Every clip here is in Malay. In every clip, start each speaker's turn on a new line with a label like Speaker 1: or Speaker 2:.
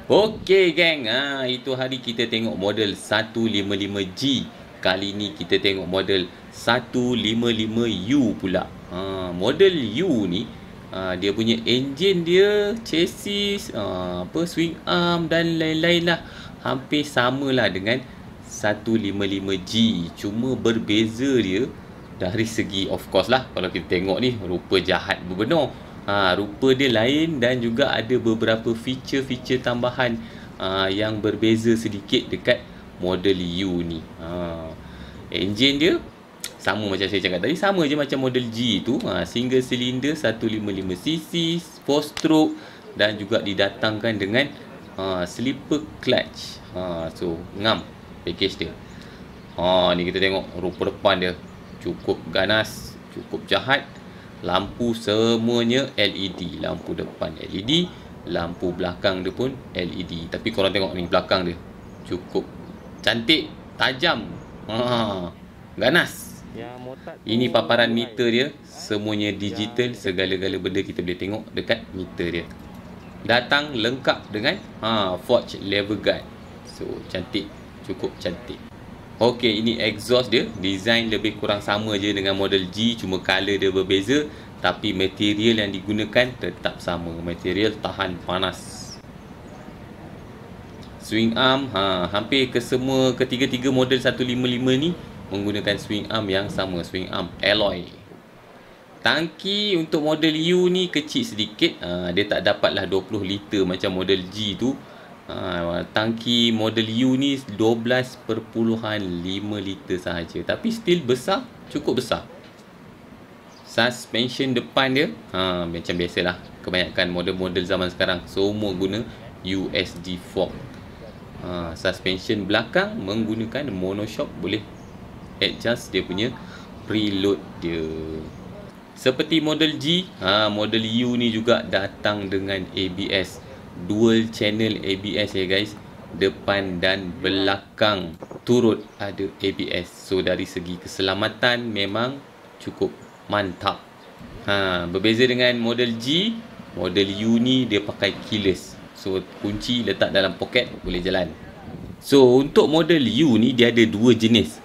Speaker 1: Okey geng, itu hari kita tengok model 155G. Kali ni kita tengok model 155U pula. Model U ni dia punya enjin dia, chassis, swing arm dan lain-lain lah, hampir samalah dengan 155G. Cuma berbeza dia dari segi, of course lah, kalau kita tengok ni rupa jahat berbenar. Rupa dia lain dan juga ada beberapa feature-feature tambahan yang berbeza sedikit dekat model U ni. Enjin dia sama macam saya cakap tadi, sama je macam model G tu. Single cylinder 155cc, 4 stroke dan juga didatangkan dengan slipper clutch. So ngam package dia. Ni kita tengok rupa depan dia cukup ganas, cukup jahat. Lampu semuanya LED. Lampu depan LED, lampu belakang dia pun LED. Tapi korang tengok ni belakang dia cukup cantik, tajam, ganas. Ini paparan meter dia, semuanya digital. Segala-gala benda kita boleh tengok dekat meter dia. Datang lengkap dengan forge lever guard. So cantik, cukup cantik. Okey, ini exhaust dia. Design lebih kurang sama je dengan model G, cuma color dia berbeza, tapi material yang digunakan tetap sama. Material tahan panas. Swing arm, hampir ketiga-tiga model 155 ni menggunakan swing arm yang sama, swing arm alloy. Tangki untuk model U ni kecil sedikit. Dia tak dapatlah 20 liter macam model G tu. Tangki model U ni 12.5 liter sahaja, tapi still besar, cukup besar. Suspension depan dia macam biasalah, kebanyakan model-model zaman sekarang semua guna USD fork. Suspension belakang menggunakan monoshock, boleh adjust dia punya preload dia. Seperti model G, model U ni juga datang dengan ABS, dual channel ABS ya guys. Depan dan belakang turut ada ABS. So dari segi keselamatan memang cukup mantap. Berbeza dengan model G, model U ni dia pakai keyless. So kunci letak dalam poket, boleh jalan. So untuk model U ni dia ada dua jenis.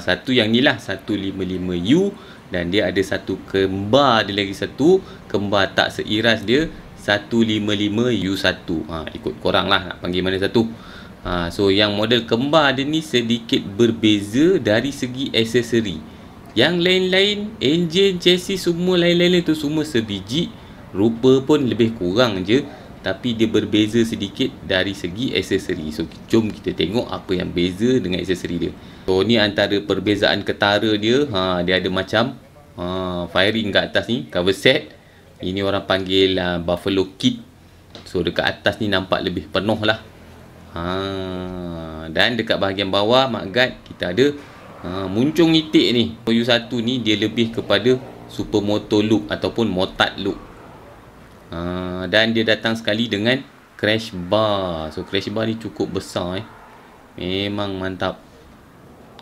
Speaker 1: Satu yang ni lah 155U, dan dia ada satu kembar dia lagi, satu kembar tak seiras dia 155U1. Ikut korang lah nak panggil mana satu. So yang model kembar dia ni sedikit berbeza dari segi aksesori. Yang lain-lain, enjin, chassis, semua lain-lain tu semua sebiji. Rupa pun lebih kurang je, tapi dia berbeza sedikit dari segi aksesori. So jom kita tengok apa yang beza dengan aksesori dia. So ni antara perbezaan ketara dia. Dia ada macam fairing kat atas ni, cover set. Ini orang panggil buffalo kit. So dekat atas ni nampak lebih penuh lah. Dan dekat bahagian bawah mudguard kita ada muncung itik ni. U1 ni dia lebih kepada supermoto look ataupun motard look. Dan dia datang sekali dengan crash bar. So crash bar ni cukup besar memang mantap.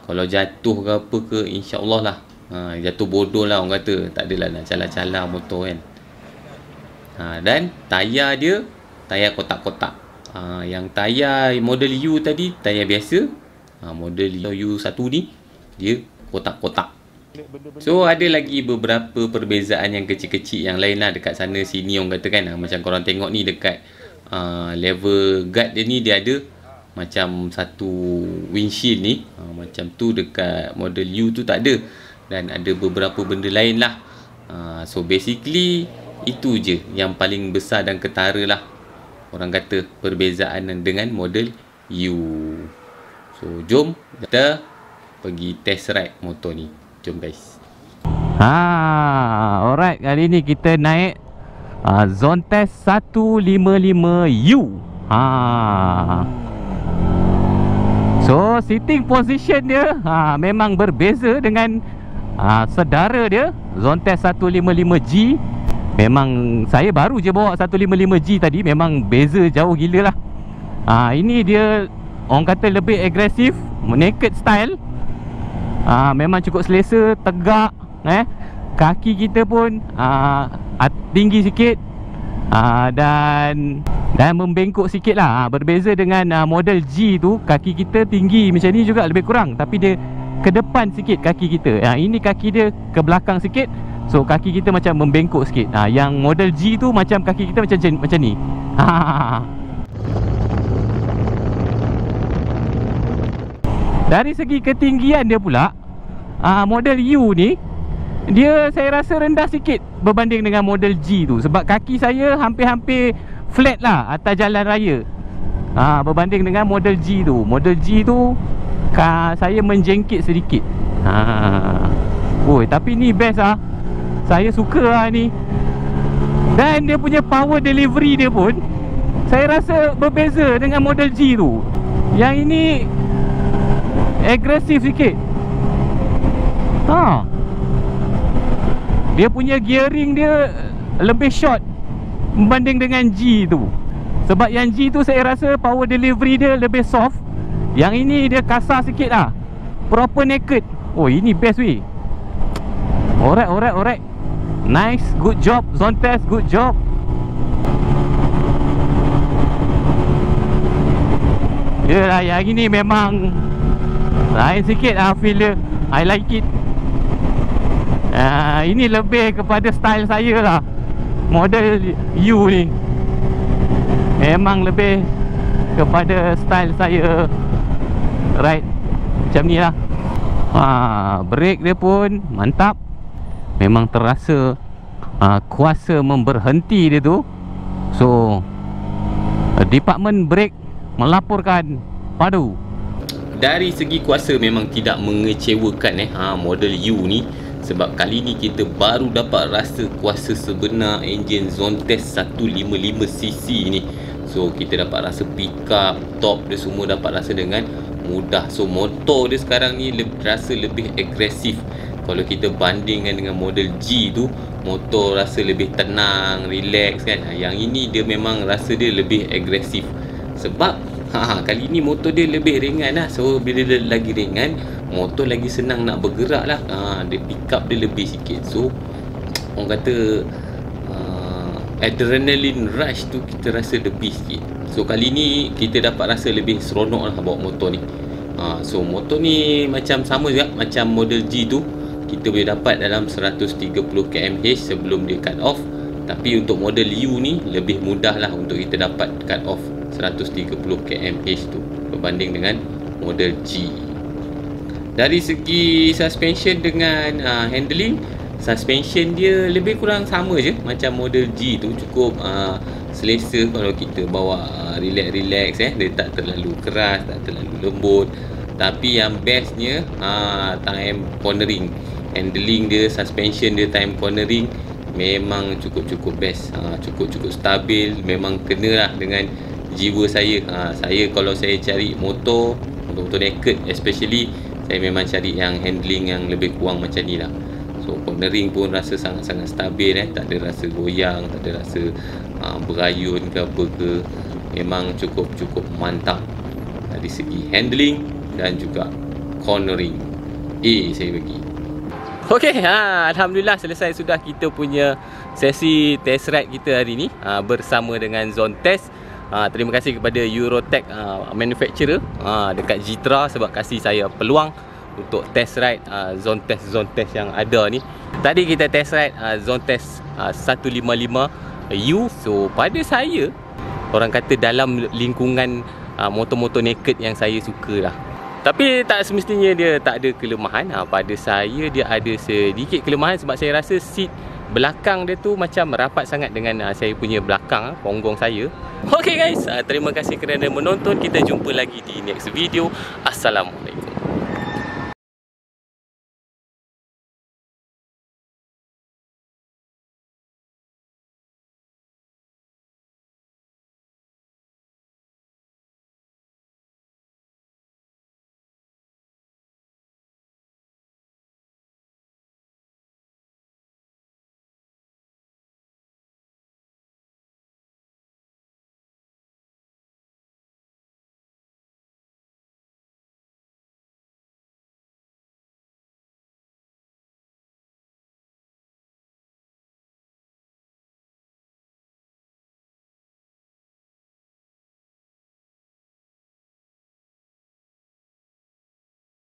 Speaker 1: Kalau jatuh ke apa ke, insya-Allah lah. Jatuh bodoh lah orang kata. Tak adalah nak cala-cala motor kan. Dan tayar dia tayar kotak-kotak. Yang tayar model U tadi tayar biasa. Model U1 ni dia kotak-kotak. So ada lagi beberapa perbezaan yang kecil-kecil yang lain lah dekat sana sini orang kata kan. Macam korang tengok ni dekat lever guard dia ni, dia ada macam satu windshield ni. Macam tu dekat model U tu tak ada. Dan ada beberapa benda lain lah. So basically itu je yang paling besar dan ketara lah, orang kata, perbezaan dengan model U. So jom kita pergi test ride motor ni. Jom guys. Alright, kali ni kita naik zone test 155U. So sitting position dia memang berbeza dengan sedara dia. Zone test 155G, memang saya baru je bawa 155G tadi, memang beza jauh gila lah. Ini dia orang kata lebih agresif, naked style. Memang cukup selesa, tegak. Kaki kita pun tinggi sikit. Dan
Speaker 2: dan membengkok sikit lah. Berbeza dengan model G tu, kaki kita tinggi macam ni juga lebih kurang, tapi dia ke depan sikit kaki kita. Ini kaki dia ke belakang sikit, so kaki kita macam membengkok sikit. Yang model G tu macam kaki kita macam ni. Dari segi ketinggian dia pula, model U ni dia saya rasa rendah sikit berbanding dengan model G tu. Sebab kaki saya hampir-hampir flat lah atas jalan raya, berbanding dengan model G tu. Model G tu saya menjengkit sedikit. Tapi ni best lah. Saya suka lah ni. Dan dia punya power delivery dia pun saya rasa berbeza dengan model G tu. Yang ini agresif sikit. Dia punya gearing dia lebih short berbanding dengan G tu. Sebab yang G tu saya rasa power delivery dia lebih soft. Yang ini dia kasar sikit lah, proper naked. Ini best weh. Alright. Nice, good job Zontes, good job. Yalah, yang ini memang lain sikit feel dia. I like it. Ini lebih kepada style saya lah. Model U ni memang lebih kepada style saya. Right, macam ni lah. Brake dia pun mantap. Memang terasa kuasa memberhenti dia tu. So department brake melaporkan padu.
Speaker 1: Dari segi kuasa memang tidak mengecewakan model U ni. Sebab kali ni kita baru dapat rasa kuasa sebenar enjin Zontes 155cc ni. So kita dapat rasa pick up, top dia semua dapat rasa dengan mudah. So motor dia sekarang ni rasa lebih agresif. Kalau kita bandingkan dengan model G tu, motor rasa lebih tenang, relax kan. Yang ini dia memang rasa dia lebih agresif. Sebab kali ni motor dia lebih ringan lah. So bila dia lagi ringan, motor lagi senang nak bergerak lah. Dia pick up dia lebih sikit. So orang kata adrenaline rush tu kita rasa lebih sikit. So kali ni kita dapat rasa lebih seronok lah bawa motor ni. So motor ni macam sama juga macam model G tu. Kita boleh dapat dalam 130 kmh sebelum dia cut off. Tapi untuk model U ni lebih mudah lah untuk kita dapat cut off 130 kmh tu berbanding dengan model G. Dari segi suspension dengan handling, suspension dia lebih kurang sama je macam model G tu. Cukup selesa kalau kita bawa relax. Dia tak terlalu keras, tak terlalu lembut. Tapi yang bestnya time cornering, handling dia, suspension dia, time cornering memang cukup best. Cukup stabil. Memang kenalah dengan jiwa saya. Saya kalau saya cari motor naked especially, saya memang cari yang handling yang lebih kurang macam ni lah. So cornering pun rasa sangat-sangat stabil. Tak ada rasa goyang, tak ada rasa berayun ke apa ke. Memang cukup mantap dari segi handling dan juga cornering. Saya bagi. Okey, alhamdulillah selesai sudah kita punya sesi test ride kita hari ni bersama dengan Zontes. Terima kasih kepada Eurotech manufacturer dekat Jitra sebab kasih saya peluang untuk test ride Zontes yang ada ni. Tadi kita test ride Zontes 155U. So pada saya, orang kata dalam lingkungan motor-motor naked yang saya suka lah. Tapi tak semestinya dia tak ada kelemahan. Pada saya dia ada sedikit kelemahan sebab saya rasa seat belakang dia tu macam rapat sangat dengan saya punya belakang, punggung saya. Okay guys, terima kasih kerana menonton. Kita jumpa lagi di next video. Assalamualaikum.